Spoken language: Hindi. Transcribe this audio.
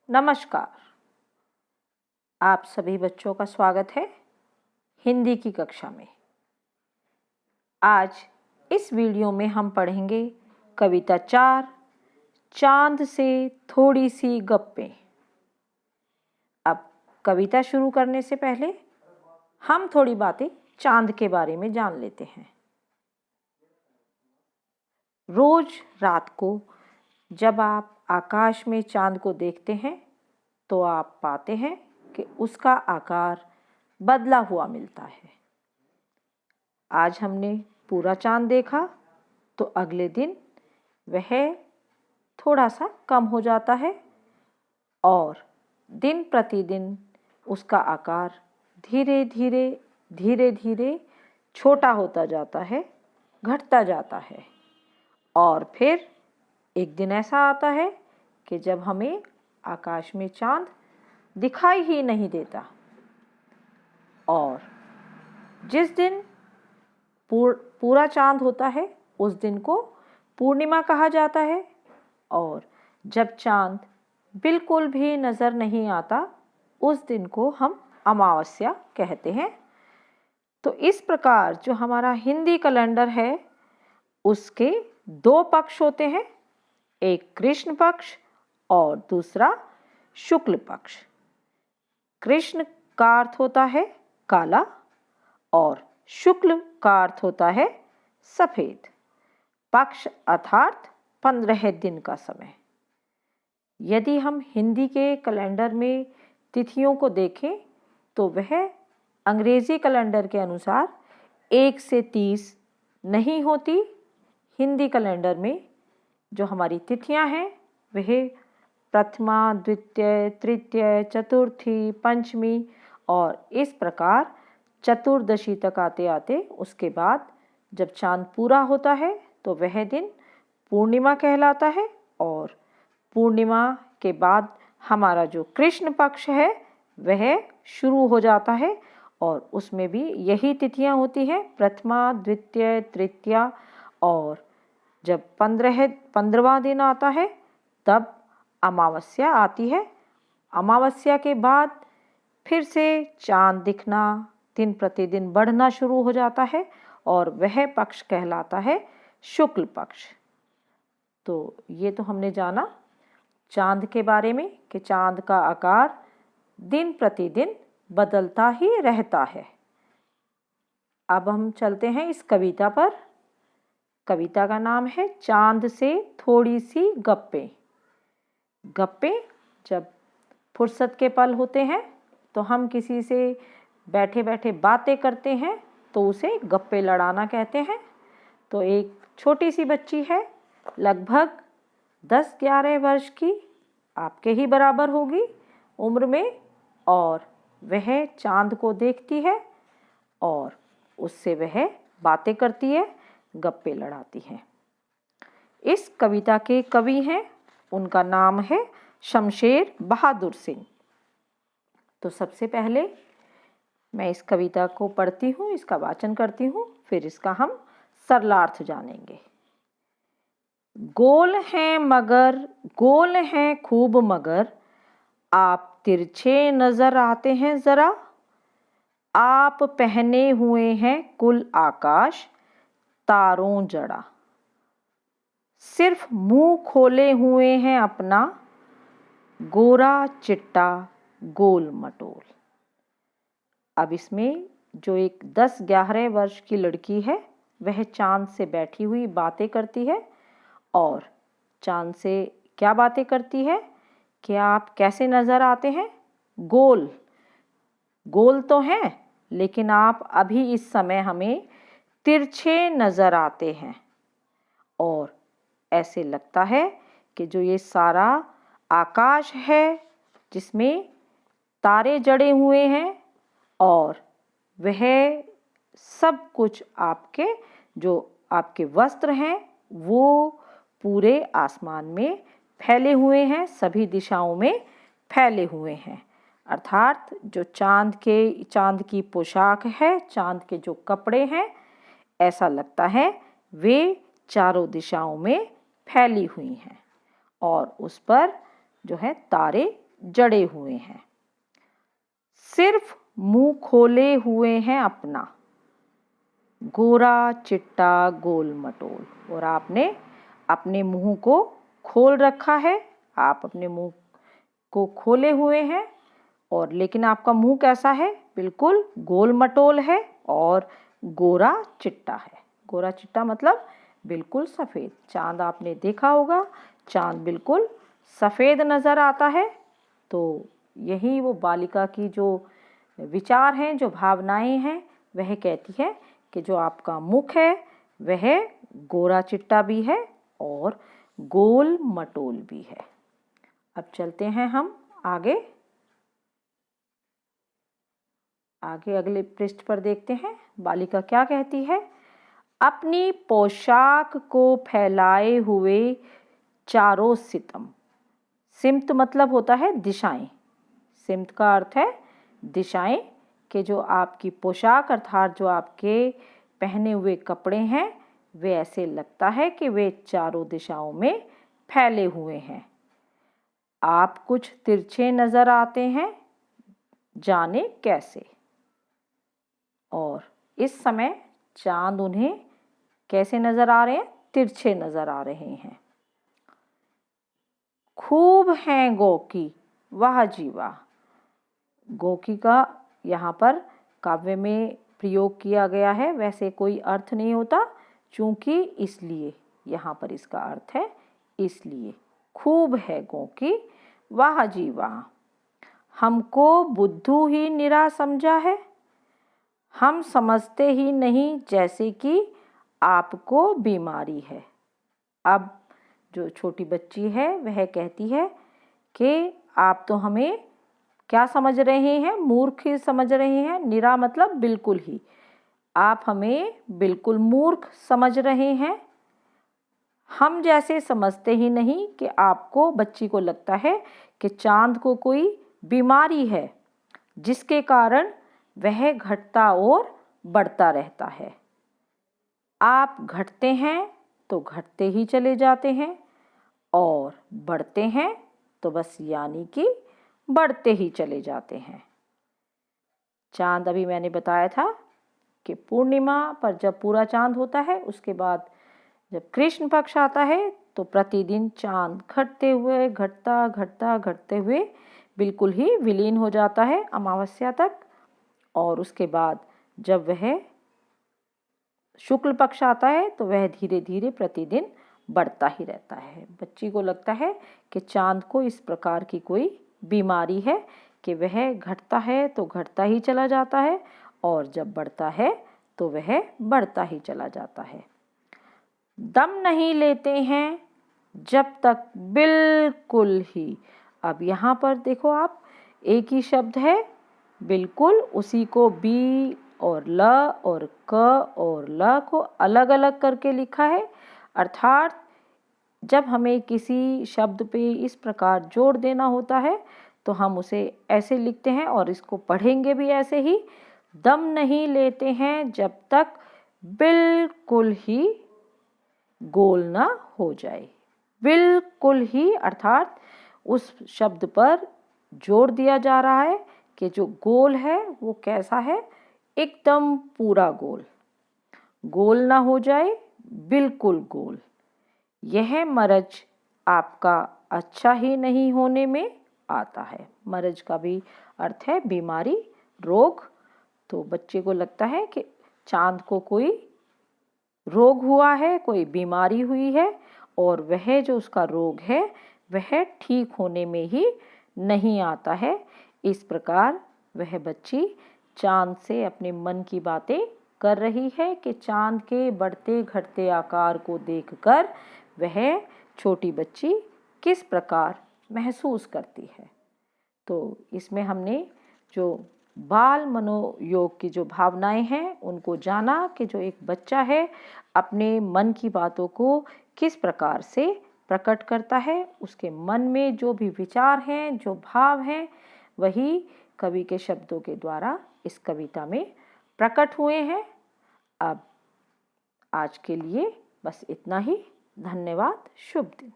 नमस्कार। आप सभी बच्चों का स्वागत है हिंदी की कक्षा में। आज इस वीडियो में हम पढ़ेंगे कविता 4 चांद से थोड़ी सी गप्पें। अब कविता शुरू करने से पहले हम थोड़ी बातें चांद के बारे में जान लेते हैं। रोज रात को जब आप आकाश में चांद को देखते हैं तो आप पाते हैं कि उसका आकार बदला हुआ मिलता है। आज हमने पूरा चांद देखा तो अगले दिन वह थोड़ा सा कम हो जाता है और दिन प्रतिदिन उसका आकार धीरे धीरे छोटा होता जाता है, घटता जाता है और फिर एक दिन ऐसा आता है कि जब हमें आकाश में चांद दिखाई ही नहीं देता और जिस दिन पूरा चांद होता है उस दिन को पूर्णिमा कहा जाता है और जब चांद बिल्कुल भी नज़र नहीं आता उस दिन को हम अमावस्या कहते हैं। तो इस प्रकार जो हमारा हिंदी कैलेंडर है उसके 2 पक्ष होते हैं, एक कृष्ण पक्ष और दूसरा शुक्ल पक्ष। कृष्ण का अर्थ होता है काला और शुक्ल का अर्थ होता है सफेद। पक्ष अर्थात 15 दिन का समय। यदि हम हिंदी के कैलेंडर में तिथियों को देखें तो वह अंग्रेजी कैलेंडर के अनुसार 1 से 30 नहीं होती। हिंदी कैलेंडर में जो हमारी तिथियां हैं वह प्रथमा, द्वितीय, तृतीय, चतुर्थी, पंचमी और इस प्रकार चतुर्दशी तक आते आते उसके बाद जब चांद पूरा होता है तो वह दिन पूर्णिमा कहलाता है और पूर्णिमा के बाद हमारा जो कृष्ण पक्ष है वह शुरू हो जाता है और उसमें भी यही तिथियां होती हैं, प्रथमा, द्वितीय, तृतीया और जब 15वां दिन आता है तब अमावस्या आती है। अमावस्या के बाद फिर से चांद दिखना दिन प्रतिदिन बढ़ना शुरू हो जाता है और वह पक्ष कहलाता है शुक्ल पक्ष। तो ये तो हमने जाना चांद के बारे में कि चांद का आकार दिन प्रतिदिन बदलता ही रहता है। अब हम चलते हैं इस कविता पर। कविता का नाम है चांद से थोड़ी सी गप्पें। गप्पें जब फुर्सत के पल होते हैं तो हम किसी से बैठे बैठे बातें करते हैं तो उसे गप्पे लड़ाना कहते हैं। तो एक छोटी सी बच्ची है, लगभग 10-11 वर्ष की, आपके ही बराबर होगी उम्र में, और वह चांद को देखती है और उससे वह बातें करती है, गप्पे लड़ाती हैं। इस कविता के कवि हैं, उनका नाम है शमशेर बहादुर सिंह। तो सबसे पहले मैं इस कविता को पढ़ती हूँ, इसका वाचन करती हूँ, फिर इसका हम सरलार्थ जानेंगे। गोल हैं खूब मगर आप तिरछे नजर आते हैं जरा। आप पहने हुए हैं कुल आकाश तारों जड़ा। सिर्फ मुंह खोले हुए हैं अपना गोरा चिट्टा गोल मटोल। अब इसमें जो एक 10-11 वर्ष की लड़की है वह चांद से बैठी हुई बातें करती है और चांद से क्या बातें करती है कि आप कैसे नजर आते हैं। गोल तो हैं लेकिन आप अभी इस समय हमें तिरछे नजर आते हैं और ऐसे लगता है कि जो ये सारा आकाश है जिसमें तारे जड़े हुए हैं और वह सब कुछ आपके वस्त्र हैं वो पूरे आसमान में फैले हुए हैं, सभी दिशाओं में फैले हुए हैं। अर्थात जो चांद की पोशाक है, चांद के जो कपड़े हैं, ऐसा लगता है वे चारों दिशाओं में फैली हुई हैं और उस पर जो है तारे जड़े हुए हैं, सिर्फ मुंह खोले हुए हैं अपना, गोरा चिट्टा गोल मटोल। और आपने अपने मुंह को खोल रखा है, आप अपने मुंह को खोले हुए हैं, और लेकिन आपका मुंह कैसा है? बिल्कुल गोल मटोल है और गोरा चिट्टा है। गोरा चिट्टा मतलब बिल्कुल सफ़ेद। चांद आपने देखा होगा, चांद बिल्कुल सफ़ेद नज़र आता है। तो यही वो बालिका की जो विचार हैं, जो भावनाएं हैं, वह कहती है कि जो आपका मुख है वह गोरा चिट्टा भी है और गोल मटोल भी है। अब चलते हैं हम आगे अगले पृष्ठ पर देखते हैं बालिका क्या कहती है। अपनी पोशाक को फैलाए हुए चारों सितम। सिमत मतलब होता है दिशाएं। सिमत का अर्थ है दिशाएं, कि जो आपकी पोशाक अर्थात जो आपके पहने हुए कपड़े हैं वे ऐसे लगता है कि वे चारों दिशाओं में फैले हुए हैं। आप कुछ तिरछे नजर आते हैं, जाने कैसे। और इस समय चांद उन्हें कैसे नजर आ रहे हैं? तिरछे नजर आ रहे हैं। खूब हैं गोकी, वाह जी वाह। गोकी का यहाँ पर काव्य में प्रयोग किया गया है, वैसे कोई अर्थ नहीं होता, चूंकि इसलिए यहाँ पर इसका अर्थ है इसलिए। खूब है गोकी, वाह जी वाह। हमको बुद्धू ही निरा समझा है, हम समझते ही नहीं जैसे कि आपको बीमारी है। अब जो छोटी बच्ची है वह कहती है कि आप तो हमें क्या समझ रहे हैं? मूर्ख ही समझ रहे हैं। निरा मतलब बिल्कुल ही, आप हमें बिल्कुल मूर्ख समझ रहे हैं। हम जैसे समझते ही नहीं कि आपको, बच्ची को लगता है कि चांद को कोई बीमारी है जिसके कारण वह घटता और बढ़ता रहता है। आप घटते हैं तो घटते ही चले जाते हैं और बढ़ते हैं तो बस यानी कि बढ़ते ही चले जाते हैं। चांद अभी मैंने बताया था कि पूर्णिमा पर जब पूरा चांद होता है, उसके बाद जब कृष्ण पक्ष आता है तो प्रतिदिन चांद घटते हुए घटते हुए बिल्कुल ही विलीन हो जाता है अमावस्या तक। और उसके बाद जब वह शुक्ल पक्ष आता है तो वह धीरे धीरे प्रतिदिन बढ़ता ही रहता है। बच्ची को लगता है कि चांद को इस प्रकार की कोई बीमारी है कि वह घटता है तो घटता ही चला जाता है और जब बढ़ता है तो वह बढ़ता ही चला जाता है। दम नहीं लेते हैं जब तक बिल्कुल ही। अब यहाँ पर देखो आप, एक ही शब्द है, बिल्कुल उसी को बी और ल और क और ल को अलग अलग करके लिखा है। अर्थात जब हमें किसी शब्द पे इस प्रकार जोड़ देना होता है तो हम उसे ऐसे लिखते हैं और इसको पढ़ेंगे भी ऐसे ही। दम नहीं लेते हैं जब तक बिल्कुल ही गोल ना हो जाए। बिल्कुल ही अर्थात उस शब्द पर जोर दिया जा रहा है कि जो गोल है वो कैसा है? एकदम पूरा गोल, गोल ना हो जाए, बिल्कुल गोल। यह मरज आपका अच्छा ही नहीं होने में आता है। मरज का भी अर्थ है बीमारी, रोग। तो बच्चे को लगता है कि चांद को कोई रोग हुआ है, कोई बीमारी हुई है और वह जो उसका रोग है वह ठीक होने में ही नहीं आता है। इस प्रकार वह बच्ची चांद से अपने मन की बातें कर रही है कि चांद के बढ़ते घटते आकार को देखकर वह छोटी बच्ची किस प्रकार महसूस करती है। तो इसमें हमने जो बाल मनोयोग की जो भावनाएं हैं उनको जाना कि जो एक बच्चा है अपने मन की बातों को किस प्रकार से प्रकट करता है। उसके मन में जो भी विचार हैं, जो भाव हैं, वही कवि के शब्दों के द्वारा इस कविता में प्रकट हुए हैं। अब आज के लिए बस इतना ही। धन्यवाद। शुभ दिन।